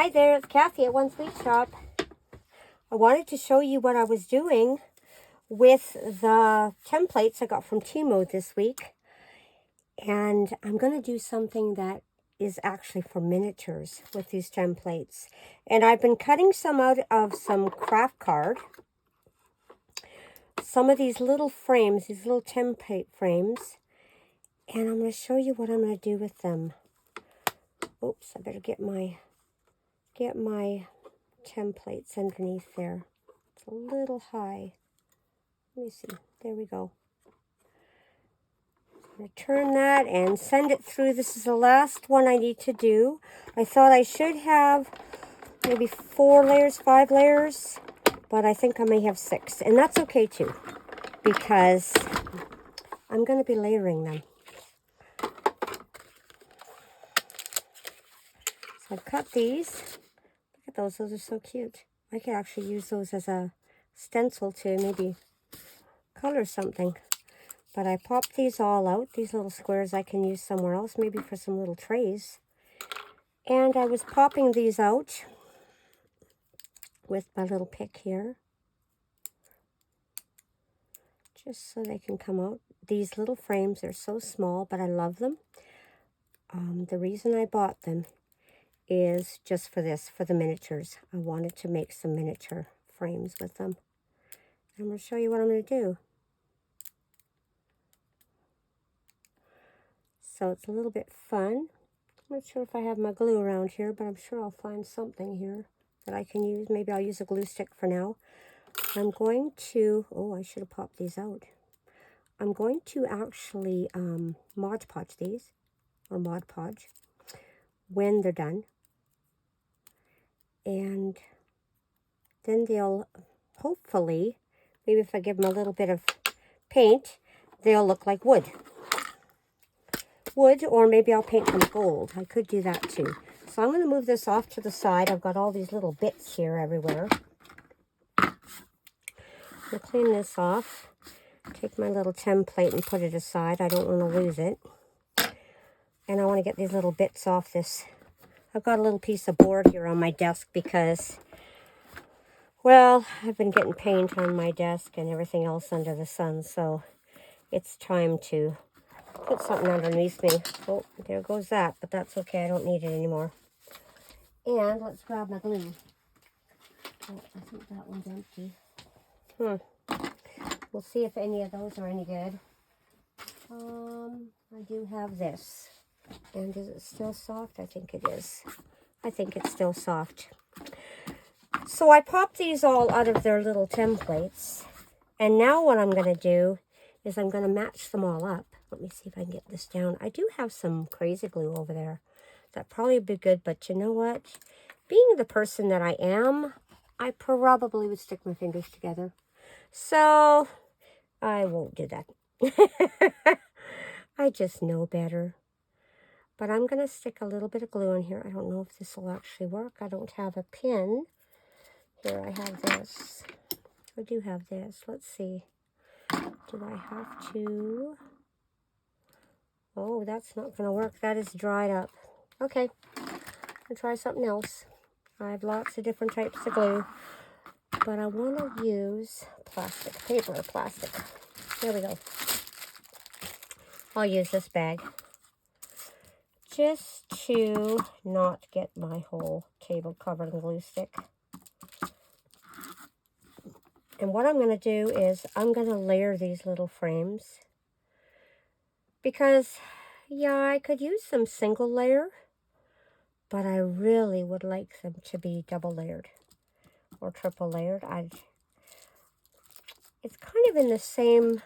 Hi there, it's Kathy at One Sweet Shop. I wanted to show you what I was doing with the templates I got from Temu this week. And I'm going to do something that is actually for miniatures with these templates. And I've been cutting some out of some craft card. Some of these little frames, these little template frames. And I'm going to show you what I'm going to do with them. Oops, I better get my templates underneath there. It's a little high. Let me see. There we go. I'm going to turn that and send it through. This is the last one I need to do. I thought I should have maybe 4 layers, 5 layers, but I think I may have 6. And that's okay too, because I'm going to be layering them. So I've cut these. Look at those. Those are so cute. I could actually use those as a stencil to maybe color something. But I popped these all out. These little squares I can use somewhere else, maybe for some little trays. And I was popping these out with my little pick here, just so they can come out. These little frames are so small, but I love them. The reason I bought them is just for this, for the miniatures. I wanted to make some miniature frames with them. I'm going to show you what I'm going to do. So it's a little bit fun. I'm not sure if I have my glue around here, but I'm sure I'll find something here that I can use. Maybe I'll use a glue stick for now. I'm going to, oh, I should have popped these out. I'm going to actually Mod Podge these, or Mod Podge, when they're done. And then they'll, hopefully, maybe if I give them a little bit of paint, they'll look like wood. Wood, or maybe I'll paint them gold. I could do that too. So I'm going to move this off to the side. I've got all these little bits here everywhere. I'll clean this off. Take my little template and put it aside. I don't want to lose it. And I want to get these little bits off this. I've got a little piece of board here on my desk because, well, I've been getting paint on my desk and everything else under the sun. So it's time to put something underneath me. Oh, there goes that. But that's okay. I don't need it anymore. And let's grab my glue. Oh, I think that one's empty. We'll see if any of those are any good. I do have this. And is it still soft? I think it is. I think it's still soft. So I popped these all out of their little templates. And now what I'm going to do is I'm going to match them all up. Let me see if I can get this down. I do have some crazy glue over there. That probably would be good, but you know what? Being the person that I am, I probably would stick my fingers together. So I won't do that. I just know better. But I'm going to stick a little bit of glue in here. I don't know if this will actually work. I don't have a pin. Here, I have this. I do have this. Let's see. Do I have to? Oh, that's not going to work. That is dried up. Okay. I'll try something else. I have lots of different types of glue. But I want to use plastic. Paper or plastic. There we go. I'll use this bag. Just to not get my whole table covered in glue stick. And what I'm going to do is I'm going to layer these little frames. Because, yeah, I could use some single layer. But I really would like them to be double layered. Or triple layered. It's kind of in the same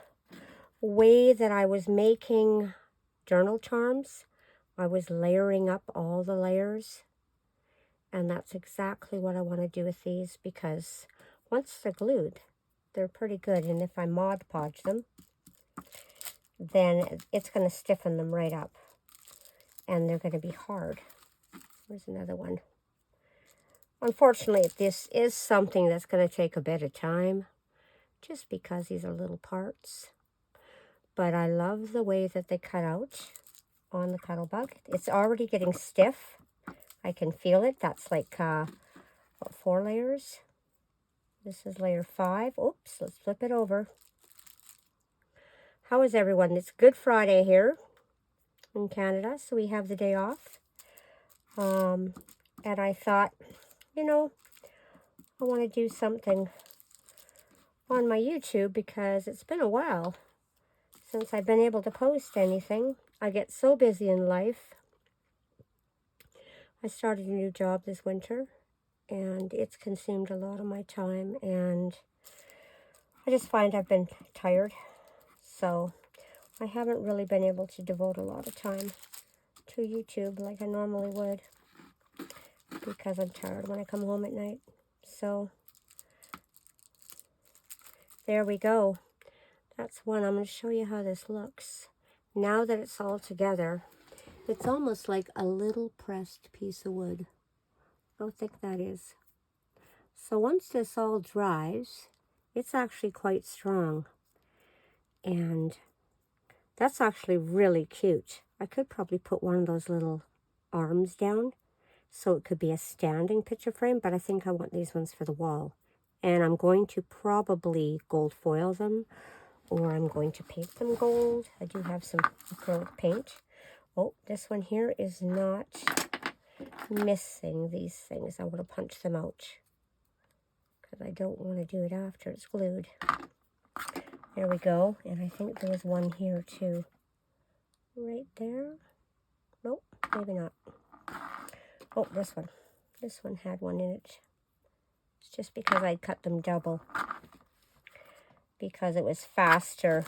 way that I was making journal charms. I was layering up all the layers. And that's exactly what I want to do with these, because once they're glued, they're pretty good. And if I Mod Podge them, then it's going to stiffen them right up. And they're going to be hard. Here's another one. Unfortunately, this is something that's going to take a bit of time, just because these are little parts. But I love the way that they cut out on the Cuttlebug. It's already getting stiff. I can feel it. That's like, what, 4 layers? This is layer 5. Oops, let's flip it over. How is everyone? It's Good Friday here in Canada, so we have the day off. And I thought, you know, I want to do something on my YouTube because it's been a while since I've been able to post anything. I get so busy in life. I started a new job this winter, and it's consumed a lot of my time, and I just find I've been tired. So I haven't really been able to devote a lot of time to YouTube like I normally would because I'm tired when I come home at night. So there we go. That's one. I'm going to show you how this looks. Now that it's all together, it's almost like a little pressed piece of wood. How thick that is. So once this all dries, it's actually quite strong. And that's actually really cute. I could probably put one of those little arms down so it could be a standing picture frame, but I think I want these ones for the wall. And I'm going to probably gold foil them, or I'm going to paint them gold. I do have some acrylic paint. Oh, this one here is not missing these things. I want to punch them out because I don't want to do it after it's glued. There we go. And I think there was one here too. Right there. Nope, maybe not. Oh, this one. This one had one in it. It's just because I cut them double. Because it was faster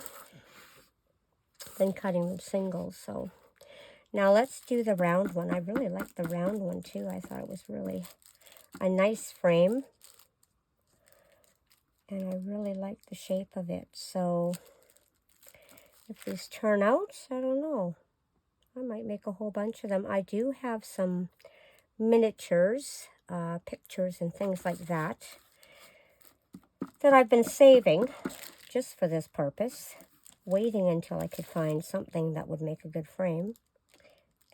than cutting them singles. So now let's do the round one. I really like the round one too. I thought it was really a nice frame. And I really like the shape of it. So if these turn out, I don't know. I might make a whole bunch of them. I do have some miniatures, pictures and things like that I've been saving just for this purpose, waiting until I could find something that would make a good frame.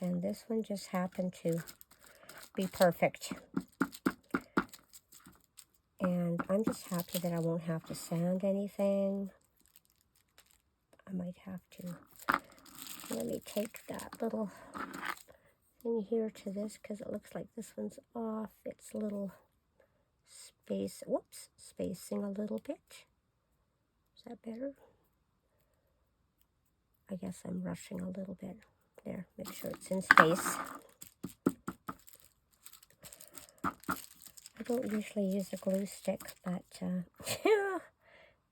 And this one just happened to be perfect. And I'm just happy that I won't have to sand anything. I might have to. Let me take that little thing here to this because it looks like this one's off. It's a little spacing a little bit. Is that better? I guess I'm rushing a little bit. There, make sure it's in space. I don't usually use a glue stick, but, and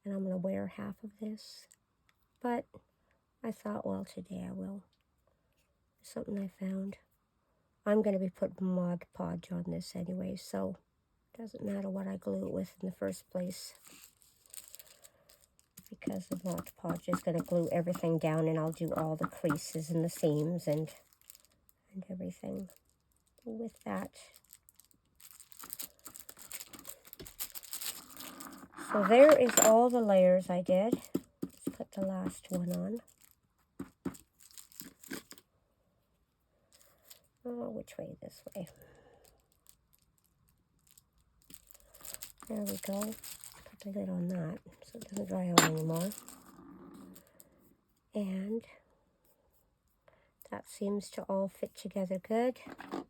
I'm going to wear half of this. But I thought, well, today I will. Something I found. I'm going to be putting Mod Podge on this anyway, so it doesn't matter what I glue it with in the first place. Because the Mod Podge is going to glue everything down, and I'll do all the creases and the seams and everything with that. So there is all the layers I did. Let's put the last one on. Oh, which way? This way. There we go. Put the lid on that so it doesn't dry out anymore. And that seems to all fit together good. A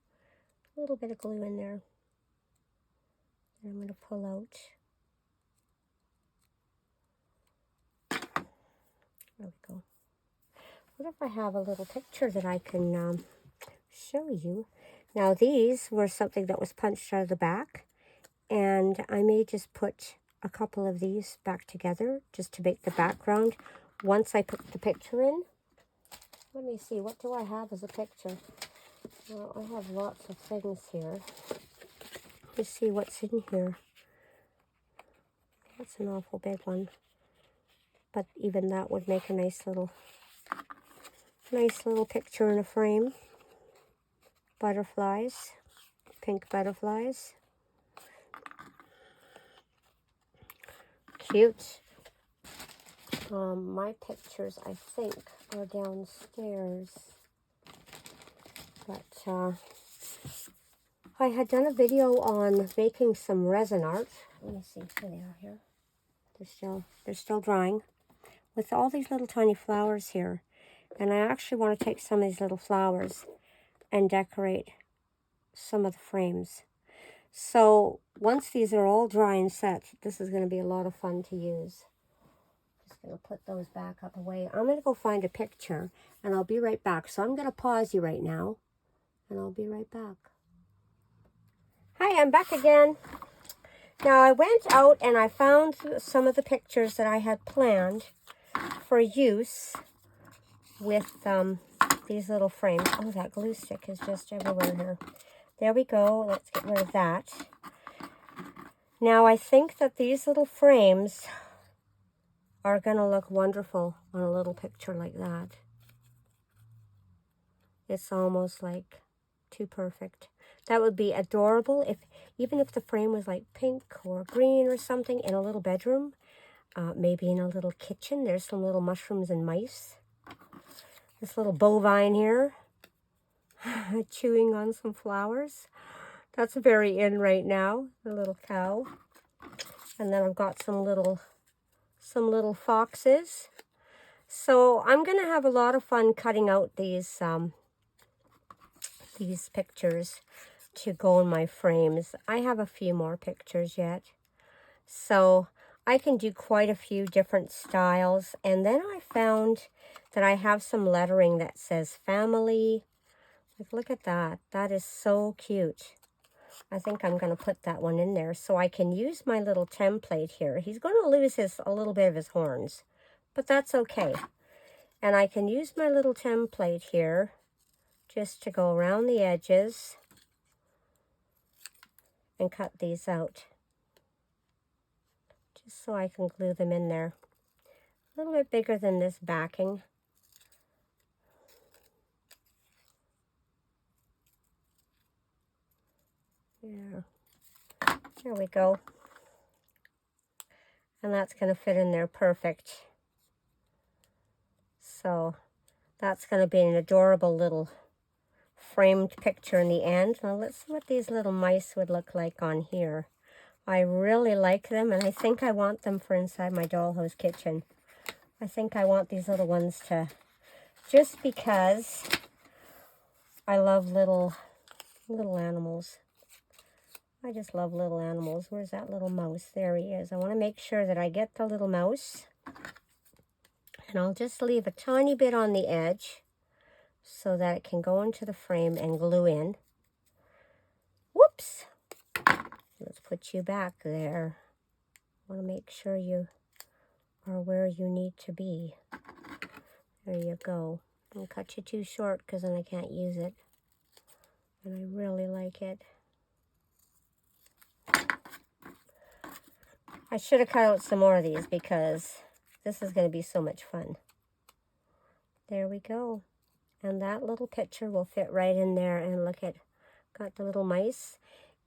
little bit of glue in there. And I'm going to pull out. There we go. What if I have a little picture that I can show you? Now these were something that was punched out of the back. And I may just put a couple of these back together just to make the background once I put the picture in. Let me see, what do I have as a picture? Well, I have lots of things here. Let's see what's in here. That's an awful big one. But even that would make a nice little picture in a frame. Butterflies, pink butterflies. Cute. My pictures, I think, are downstairs. But I had done a video on making some resin art. Let me see, here they are here. They're still drying with all these little tiny flowers here. And I actually want to take some of these little flowers and decorate some of the frames. So once these are all dry and set, this is going to be a lot of fun to use. Just going to put those back up away. I'm going to go find a picture and I'll be right back. So I'm going to pause you right now and I'll be right back. Hi, I'm back again. Now I went out and I found some of the pictures that I had planned for use with these little frames. Oh, that glue stick is just everywhere here. There we go. Let's get rid of that. Now I think that these little frames are going to look wonderful on a little picture like that. It's almost like too perfect. That would be adorable if, even if the frame was like pink or green or something in a little bedroom, maybe in a little kitchen. There's some little mushrooms and mice. This little bovine here, chewing on some flowers. That's very in right now, the little cow. And then I've got some little foxes. So I'm going to have a lot of fun cutting out these pictures to go in my frames. I have a few more pictures yet. So I can do quite a few different styles. And then I found that I have some lettering that says family. Like, look at that. That is so cute. I think I'm going to put that one in there so I can use my little template here. He's going to lose a little bit of his horns, but that's okay. And I can use my little template here just to go around the edges and cut these out. Just so I can glue them in there. A little bit bigger than this backing. Yeah. There we go. And that's going to fit in there perfect. So that's going to be an adorable little framed picture in the end. Now let's see what these little mice would look like on here. I really like them, and I think I want them for inside my dollhouse kitchen. I think I want these little ones to, just because I love little animals. I just love little animals. Where's that little mouse? There he is. I want to make sure that I get the little mouse. And I'll just leave a tiny bit on the edge so that it can go into the frame and glue in. Whoops! Let's put you back there. I want to make sure you are where you need to be. There you go. Don't cut you too short because then I can't use it. And I really like it. I should have cut out some more of these because this is going to be so much fun. There we go. And that little picture will fit right in there. And look at, got the little mice.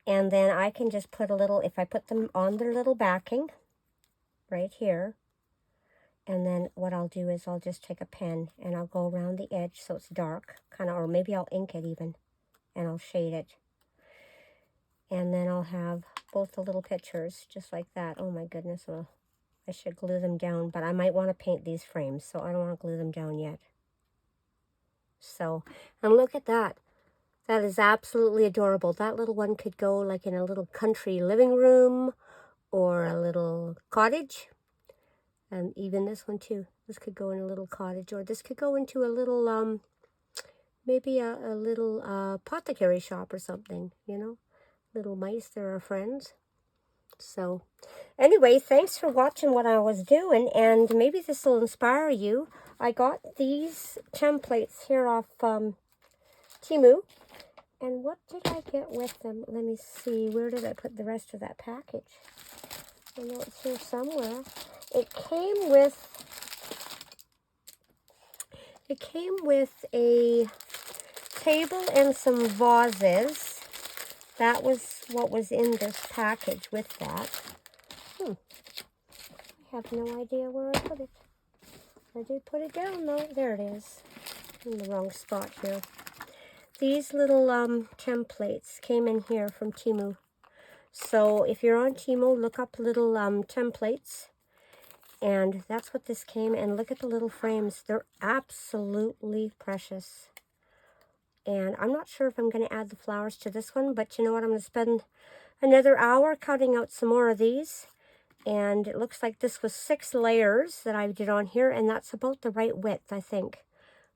And then I can just put a little, if I put them on their little backing, right here. And then what I'll do is I'll just take a pen and I'll go around the edge so it's dark, kind of, or maybe I'll ink it even. And I'll shade it. And then I'll have both the little pictures just like that. Oh my goodness, well, I should glue them down, but I might want to paint these frames, so I don't want to glue them down yet. So, and look at that. That is absolutely adorable. That little one could go like in a little country living room or a little cottage. And even this one too. This could go in a little cottage, or this could go into a little, maybe a little apothecary shop or something, you know. Little mice, they're our friends. So anyway, thanks for watching what I was doing, and maybe this will inspire you. I got these templates here off Temu. And what did I get with them? Let me see. Where did I put the rest of that package? I know it's here somewhere. It came with a table and some vases. That was what was in this package with that. I have no idea where I put it. I did put it down though. There it is. In the wrong spot here. these little templates came in here from Temu. So if you're on Temu, look up little templates. And that's what this came. And look at the little frames. They're absolutely precious. And I'm not sure if I'm going to add the flowers to this one. But you know what? I'm going to spend another hour cutting out some more of these. And it looks like this was 6 layers that I did on here. And that's about the right width, I think,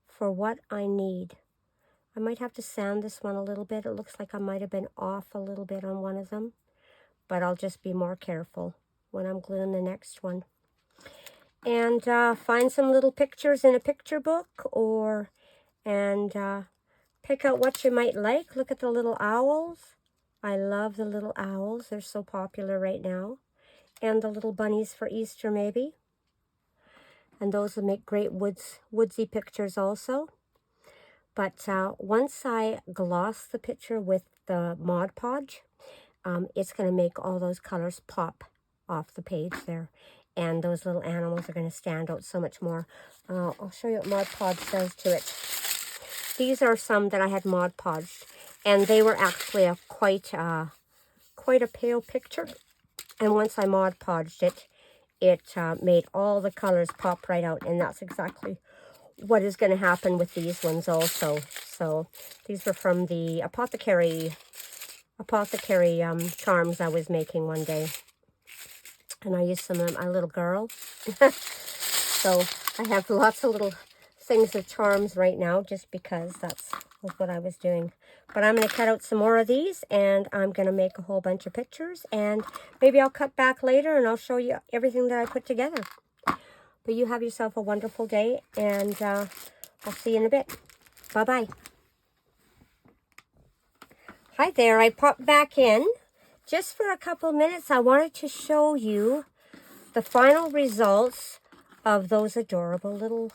for what I need. I might have to sand this one a little bit. It looks like I might have been off a little bit on one of them. But I'll just be more careful when I'm gluing the next one. And find some little pictures in a picture book, and pick out what you might like. Look at the little owls. I love the little owls. They're so popular right now. And the little bunnies for Easter, maybe. And those will make great woodsy pictures also. But once I gloss the picture with the Mod Podge, it's going to make all those colors pop off the page there. And those little animals are going to stand out so much more. I'll show you what Mod Podge does to it. These are some that I had Mod Podged. And they were actually quite a pale picture. And once I Mod Podged it, it made all the colors pop right out. And that's exactly what is going to happen with these ones also. So these were from the apothecary charms I was making one day. And I used some of my little girl. So I have lots of little things of charms right now just because that's what I was doing. But I'm going to cut out some more of these and I'm going to make a whole bunch of pictures. And maybe I'll cut back later and I'll show you everything that I put together. But you have yourself a wonderful day and I'll see you in a bit. Bye-bye. Hi there, I popped back in. Just for a couple minutes, I wanted to show you the final results of those adorable little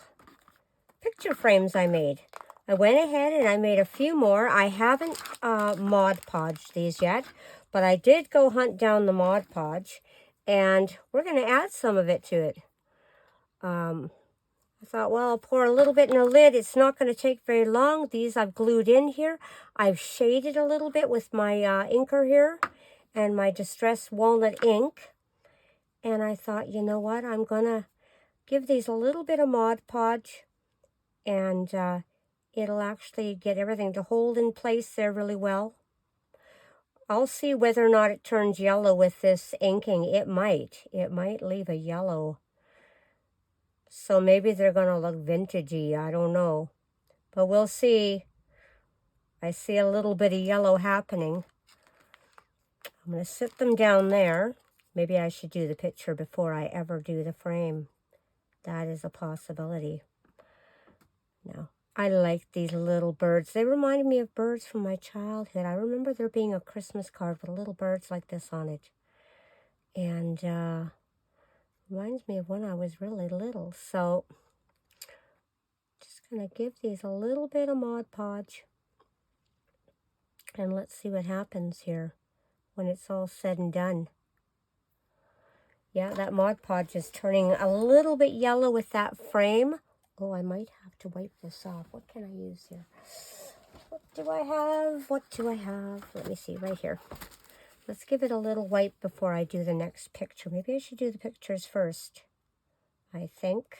picture frames I made. I went ahead and I made a few more. I haven't Mod Podged these yet, but I did go hunt down the Mod Podge, and we're going to add some of it to it. I thought, well, I'll pour a little bit in a lid. It's not going to take very long. These I've glued in here. I've shaded a little bit with my inker here and my Distress Walnut ink. And I thought, you know what? I'm going to give these a little bit of Mod Podge. And it'll actually get everything to hold in place there really well. I'll see whether or not it turns yellow with this inking. It might. It might leave a yellow. So maybe they're going to look vintagey. I don't know. But we'll see. I see a little bit of yellow happening. I'm going to sit them down there. Maybe I should do the picture before I ever do the frame. That is a possibility. No, I like these little birds. They reminded me of birds from my childhood. I remember there being a Christmas card with little birds like this on it. And reminds me of when I was really little. So just going to give these a little bit of Mod Podge. And let's see what happens here when it's all said and done. Yeah, that Mod Podge is turning a little bit yellow with that frame. Oh, I might have to wipe this off. What can I use here? What do I have? What do I have? Let me see, right here. Let's give it a little wipe before I do the next picture. Maybe I should do the pictures first, I think.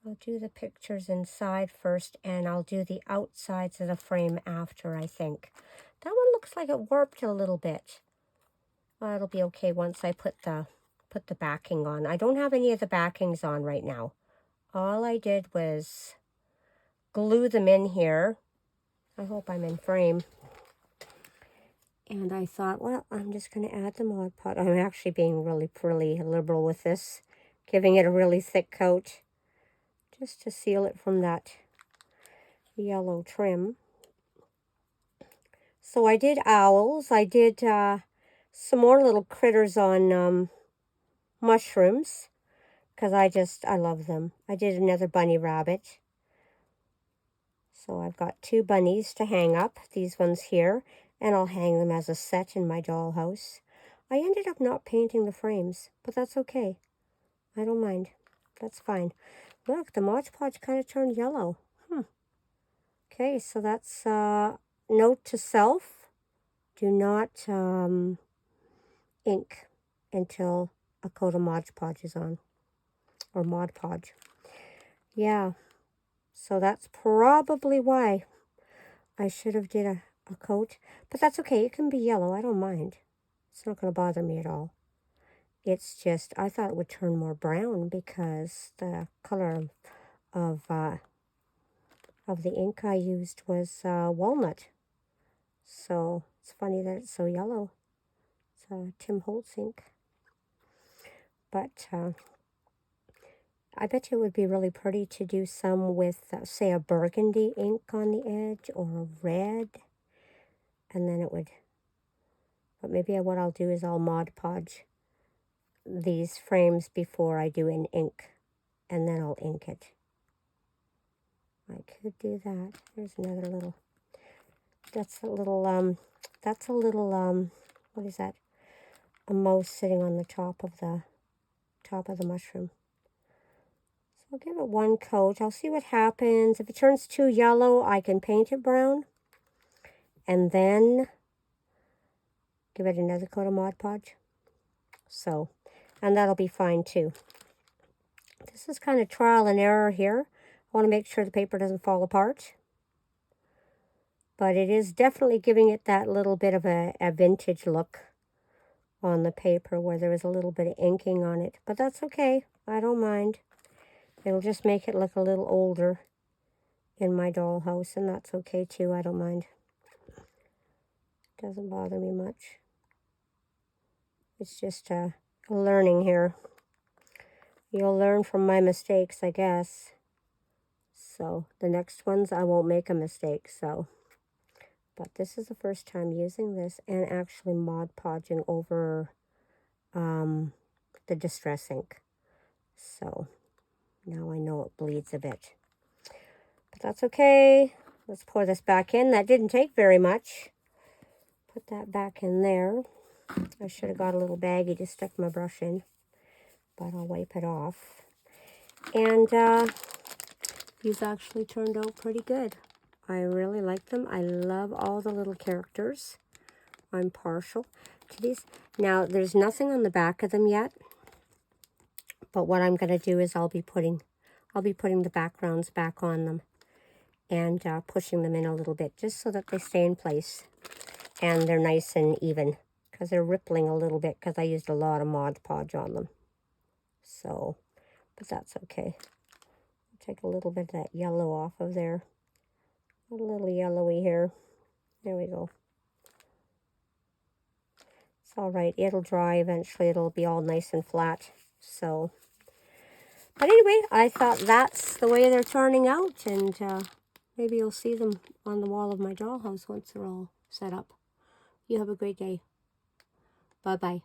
I'll do the pictures inside first, and I'll do the outsides of the frame after, I think. That one looks like it warped a little bit. Well, it'll be okay once I put the backing on. I don't have any of the backings on right now. All I did was glue them in here. I hope I'm in frame. And I thought, well, I'm just going to add the Mod Podge. I'm actually being really liberal with this, giving it a really thick coat just to seal it from that yellow trim. So I did owls. I did some more little critters on mushrooms because I love them. I did another bunny rabbit. So I've got 2 bunnies to hang up, these ones here, and I'll hang them as a set in my dollhouse. I ended up not painting the frames, but that's okay. I don't mind. That's fine. Look, the Mod Podge kind of turned yellow. Okay, so that's note to self. Do not ink until a coat of Mod Podge is on. Or Mod Podge. Yeah, so that's probably why I should have did a coat. But that's okay, it can be yellow, I don't mind. It's not going to bother me at all. It's just, I thought it would turn more brown because the color of the ink I used was walnut. So it's funny that it's so yellow. It's Tim Holtz ink. But I bet you it would be really pretty to do some with, say, a burgundy ink on the edge or a red. And then it would, but maybe what I'll do is I'll Mod Podge these frames before I do an ink. And then I'll ink it. I could do that. There's another little, that's a little, what is that? A mouse sitting on the top of the mushroom. So I'll give it one coat. I'll see what happens. If it turns too yellow, I can paint it brown. And then give it another coat of Mod Podge. So, and that'll be fine too. This is kind of trial and error here. I want to make sure the paper doesn't fall apart. But it is definitely giving it that little bit of a vintage look on the paper where there is a little bit of inking on it. But that's okay. I don't mind. It'll just make it look a little older in my dollhouse, and that's okay too. I don't mind. Doesn't bother me much. It's just learning here. You'll learn from my mistakes, I guess. So the next ones, I won't make a mistake, so. But this is the first time using this and actually Mod Podging over the Distress ink. So now I know it bleeds a bit. But that's okay. Let's pour this back in. That didn't take very much. Put that back in there. I should have got a little baggie to stick my brush in, but I'll wipe it off. And these actually turned out pretty good. I really like them. I love all the little characters. I'm partial to these. Now, there's nothing on the back of them yet, but what I'm going to do is I'll be putting the backgrounds back on them and pushing them in a little bit just so that they stay in place and they're nice and even, because they're rippling a little bit because I used a lot of Mod Podge on them. So, but that's okay. Take a little bit of that yellow off of there. A little yellowy here. There we go. It's all right. It'll dry eventually. It'll be all nice and flat. So, but anyway, I thought that's the way they're turning out, and maybe you'll see them on the wall of my dollhouse once they're all set up. You have a great day. Bye-bye.